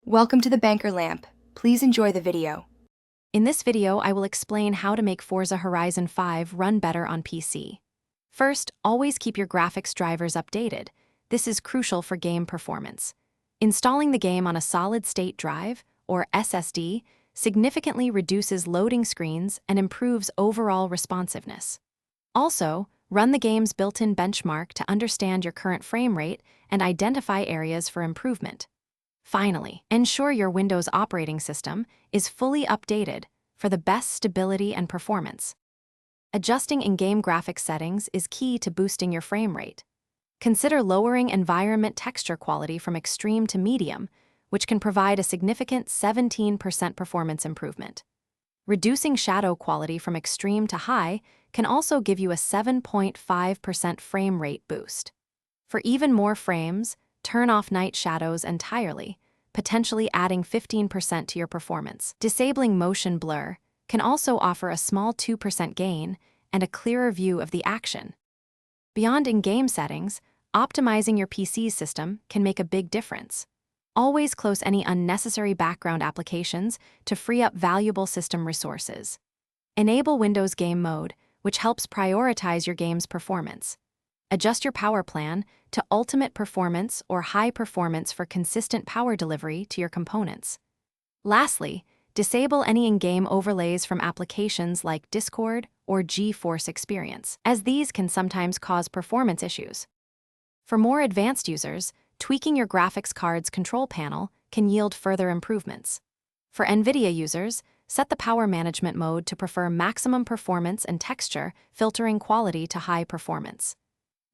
Welcome to the Banker Lamp. Please enjoy the video. In this video, I will explain how to make Forza Horizon 5 run better on PC. First, always keep your graphics drivers updated. This is crucial for game performance. Installing the game on a solid-state drive, or SSD, significantly reduces loading screens and improves overall responsiveness. Also, run the game's built-in benchmark to understand your current frame rate and identify areas for improvement. Finally, ensure your Windows operating system is fully updated for the best stability and performance. Adjusting in-game graphics settings is key to boosting your frame rate. Consider lowering environment texture quality from extreme to medium, which can provide a significant 17% performance improvement. Reducing shadow quality from extreme to high can also give you a 7.5% frame rate boost. For even more frames, turn off night shadows entirely, potentially adding 15% to your performance. Disabling motion blur can also offer a small 2% gain and a clearer view of the action. Beyond in-game settings, optimizing your PC system can make a big difference. Always close any unnecessary background applications to free up valuable system resources. Enable Windows Game Mode, which helps prioritize your game's performance. Adjust your power plan to ultimate performance or high performance for consistent power delivery to your components. Lastly, disable any in-game overlays from applications like Discord or GeForce Experience, as these can sometimes cause performance issues. For more advanced users, tweaking your graphics card's control panel can yield further improvements. For NVIDIA users, set the power management mode to prefer maximum performance and texture, filtering quality to high performance.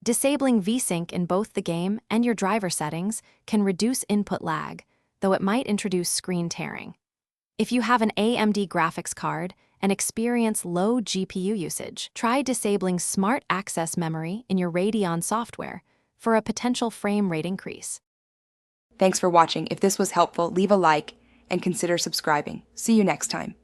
Disabling VSync in both the game and your driver settings can reduce input lag, though it might introduce screen tearing. If you have an AMD graphics card and experience low GPU usage, try disabling Smart Access Memory in your Radeon software for a potential frame rate increase. Thanks for watching. If this was helpful, leave a like and consider subscribing. See you next time.